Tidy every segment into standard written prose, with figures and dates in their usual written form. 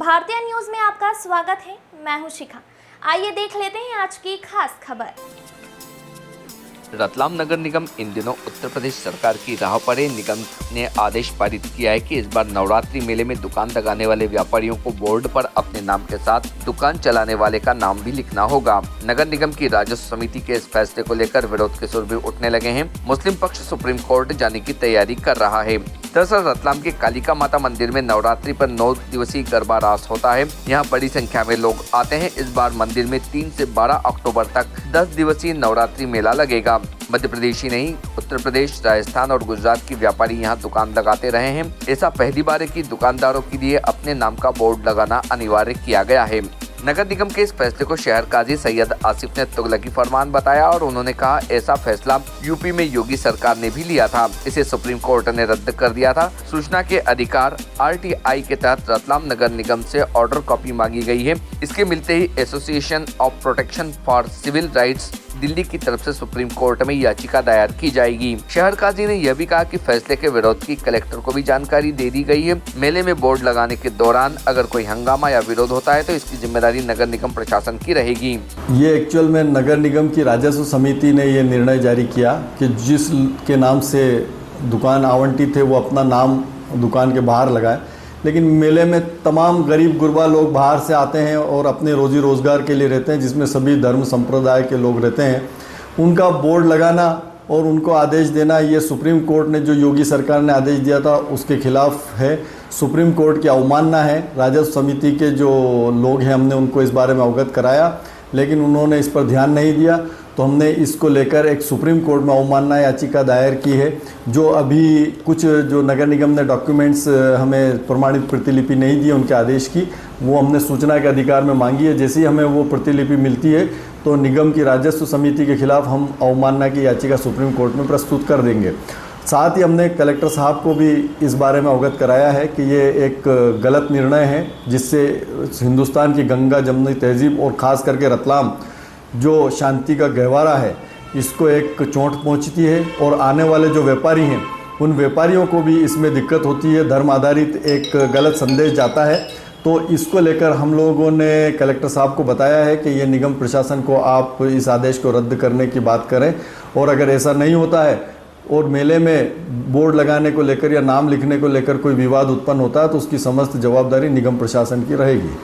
भारतीय न्यूज में आपका स्वागत है। मैं हूं शिखा। आइए देख लेते हैं आज की खास खबर। रतलाम नगर निगम इन दिनों उत्तर प्रदेश सरकार की राह पर है। निगम ने आदेश पारित किया है कि इस बार नवरात्रि मेले में दुकान लगाने वाले व्यापारियों को बोर्ड पर अपने नाम के साथ दुकान चलाने वाले का नाम भी लिखना होगा। नगर निगम की राजस्व समिति के इस फैसले को लेकर विरोध के सुर भी उठने लगे हैं। मुस्लिम पक्ष सुप्रीम कोर्ट जाने की तैयारी कर रहा है। दरअसल रतलाम के कालिका माता मंदिर में नवरात्रि पर 9 दिवसीय गरबा रास होता है। यहाँ बड़ी संख्या में लोग आते हैं। इस बार मंदिर में 3 से 12 अक्टूबर तक 10 दिवसीय नवरात्रि मेला लगेगा। मध्य प्रदेश ही नहीं, उत्तर प्रदेश, राजस्थान और गुजरात के व्यापारी यहाँ दुकान लगाते रहे हैं। ऐसा पहली बार है कि दुकानदारों के लिए अपने नाम का बोर्ड लगाना अनिवार्य किया गया है। नगर निगम के इस फैसले को शहर काजी सैयद आसिफ ने तुगलकी फरमान बताया और उन्होंने कहा ऐसा फैसला यूपी में योगी सरकार ने भी लिया था। इसे सुप्रीम कोर्ट ने रद्द कर दिया था। सूचना के अधिकार RTI के तहत रतलाम नगर निगम से ऑर्डर कॉपी मांगी गई है। इसके मिलते ही association of protection for civil rights Delhi की तरफ से सुप्रीम कोर्ट में याचिका दायर की जाएगी। शहर काजी ने यह भी कहा कि फैसले के विरोध की कलेक्टर को भी जानकारी दे दी गई है। मेले में बोर्ड लगाने के दौरान अगर कोई हंगामा या विरोध होता है तो इसकी जिम्मेदारी नगर निगम प्रशासन की रहेगी। ये एक्चुअल में नगर निगम की राजस्व समिति ने ये निर्णय जारी किया कि जिस के नाम से दुकान आवंटित है वो अपना नाम दुकान के बाहर लगाए। लेकिन मेले में तमाम गरीब गुरबा लोग बाहर से आते हैं और अपने रोजी रोज़गार के लिए रहते हैं, जिसमें सभी धर्म संप्रदाय के लोग रहते हैं। उनका बोर्ड लगाना और उनको आदेश देना, ये सुप्रीम कोर्ट ने जो योगी सरकार ने आदेश दिया था उसके खिलाफ है। सुप्रीम कोर्ट की अवमानना है। राजस्व समिति के जो लोग हैं हमने उनको इस बारे में अवगत कराया, लेकिन उन्होंने इस पर ध्यान नहीं दिया। तो हमने इसको लेकर एक सुप्रीम कोर्ट में अवमानना याचिका दायर की है। जो अभी कुछ जो नगर निगम ने डॉक्यूमेंट्स हमें प्रमाणित प्रतिलिपि नहीं दी उनके आदेश की, वो हमने सूचना के अधिकार में मांगी है। जैसे ही हमें वो प्रतिलिपि मिलती है तो निगम की राजस्व समिति के खिलाफ हम अवमानना की याचिका सुप्रीम कोर्ट में प्रस्तुत कर देंगे। साथ ही हमने कलेक्टर साहब को भी इस बारे में अवगत कराया है कि ये एक गलत निर्णय है, जिससे हिंदुस्तान की गंगा जमुनी तहजीब और ख़ास करके रतलाम जो शांति का गहवारा है इसको एक चोट पहुंचती है और आने वाले जो व्यापारी हैं उन व्यापारियों को भी इसमें दिक्कत होती है। धर्म आधारित एक गलत संदेश जाता है। तो इसको लेकर हम लोगों ने कलेक्टर साहब को बताया है कि ये निगम प्रशासन को आप इस आदेश को रद्द करने की बात करें, और अगर ऐसा नहीं होता है और मेले में बोर्ड लगाने को लेकर या नाम लिखने को लेकर कोई विवाद उत्पन्न होता है तो उसकी समस्त जवाबदारी निगम प्रशासन की रहेगी।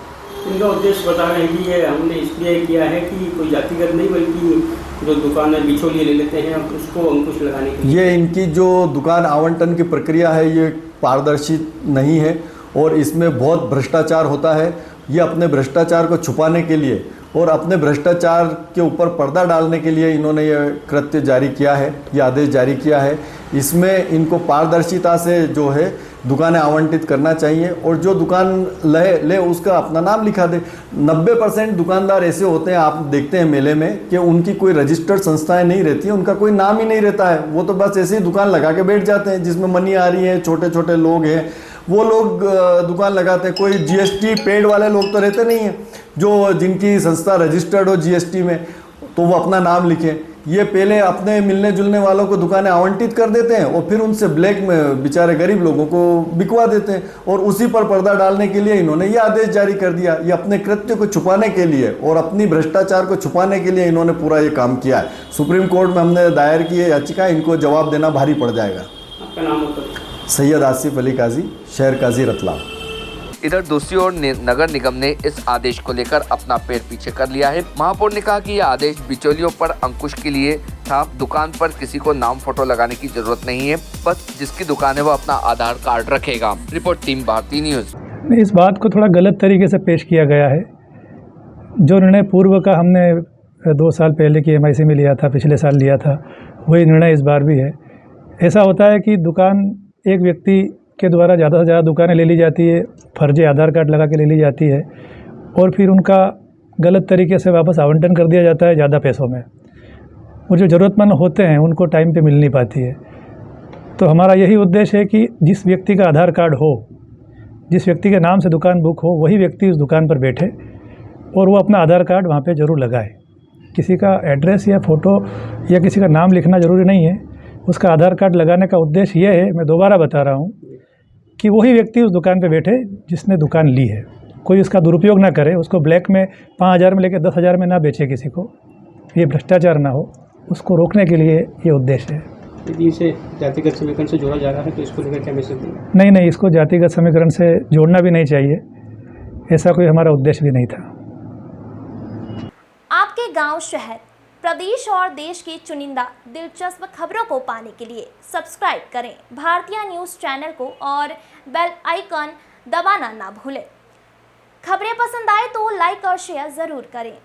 इनका उद्देश्य बता रहे हैं कि ये हमने इसलिए किया है कि कोई जातिगत नहीं, बल्कि जो दुकान है बिचौलिए ले लेते हैं उसको अंकुश लगाने के लिए। ये इनकी जो दुकान आवंटन की प्रक्रिया है ये पारदर्शी नहीं है और इसमें बहुत भ्रष्टाचार होता है। ये अपने भ्रष्टाचार को छुपाने के लिए और अपने भ्रष्टाचार के ऊपर पर्दा डालने के लिए इन्होंने ये कृत्य जारी किया है, ये आदेश जारी किया है। इसमें इनको पारदर्शिता से जो है दुकानें आवंटित करना चाहिए और जो दुकान ले उसका अपना नाम लिखा दे। 90% दुकानदार ऐसे होते हैं, आप देखते हैं मेले में, कि उनकी कोई रजिस्टर्ड संस्थाएं नहीं रहती, उनका कोई नाम ही नहीं रहता है। वो तो बस ऐसे ही दुकान लगा के बैठ जाते हैं जिसमें मनी आ रही है। छोटे छोटे लोग हैं वो लोग दुकान लगाते हैं। कोई GST पेड वाले लोग तो रहते नहीं हैं जो जिनकी संस्था रजिस्टर्ड हो GST में, तो वो अपना नाम लिखें। ये पहले अपने मिलने जुलने वालों को दुकानें आवंटित कर देते हैं और फिर उनसे ब्लैक में बेचारे गरीब लोगों को बिकवा देते हैं, और उसी पर पर्दा डालने के लिए इन्होंने ये आदेश जारी कर दिया। ये अपने कृत्य को छुपाने के लिए और अपनी भ्रष्टाचार को छुपाने के लिए इन्होंने पूरा ये काम किया है। सुप्रीम कोर्ट में हमने दायर की है याचिका, इनको जवाब देना भारी पड़ जाएगा। आपका नाम बताइए। सैयद आसिफ अली काजी, शहर काजी रतलाम। इधर दूसरी ओर नगर निगम ने इस आदेश को लेकर अपना पैर पीछे कर लिया है। महापौर ने कहा कि यह आदेश बिचौलियों पर अंकुश के लिए था। दुकान पर किसी को नाम फोटो लगाने की जरूरत नहीं है, बस जिसकी दुकान है वो अपना आधार कार्ड रखेगा। रिपोर्ट टीम भारतीय न्यूज। इस बात को थोड़ा गलत तरीके से पेश किया गया है। जो निर्णय पूर्व का हमने 2 साल पहले की MIC में लिया था, पिछले साल लिया था, वही निर्णय इस बार भी है। ऐसा होता है कि दुकान एक व्यक्ति के द्वारा ज़्यादा से ज़्यादा दुकानें ले ली जाती है, फर्जी आधार कार्ड लगा के ले ली जाती है और फिर उनका गलत तरीके से वापस आवंटन कर दिया जाता है ज़्यादा पैसों में। और जो ज़रूरतमंद होते हैं उनको टाइम पे मिल नहीं पाती है। तो हमारा यही उद्देश्य है कि जिस व्यक्ति का आधार कार्ड हो, जिस व्यक्ति के नाम से दुकान बुक हो, वही व्यक्ति उस दुकान पर बैठे और वो अपना आधार कार्ड वहाँ पे ज़रूर लगाए। किसी का एड्रेस या फ़ोटो या किसी का नाम लिखना ज़रूरी नहीं है। उसका आधार कार्ड लगाने का उद्देश्य ये है, मैं दोबारा बता रहा हूँ, कि वही व्यक्ति उस दुकान पे बैठे जिसने दुकान ली है। कोई उसका दुरुपयोग ना करे, उसको ब्लैक में 5,000 में लेकर 10,000 में ना बेचे किसी को, ये भ्रष्टाचार ना हो, उसको रोकने के लिए ये उद्देश्य है। यदि इसे जातिगत समीकरण से जोड़ा जा रहा है तो इसको लेकर क्या मैसेज देंगे? नहीं, इसको जातिगत समीकरण से जोड़ना भी नहीं चाहिए, ऐसा कोई हमारा उद्देश्य भी नहीं था। आपके गांव, शहर, प्रदेश और देश की चुनिंदा दिलचस्प खबरों को पाने के लिए सब्सक्राइब करें भारतीय न्यूज़ चैनल को और बेल आइकन दबाना ना भूलें। खबरें पसंद आए तो लाइक और शेयर ज़रूर करें।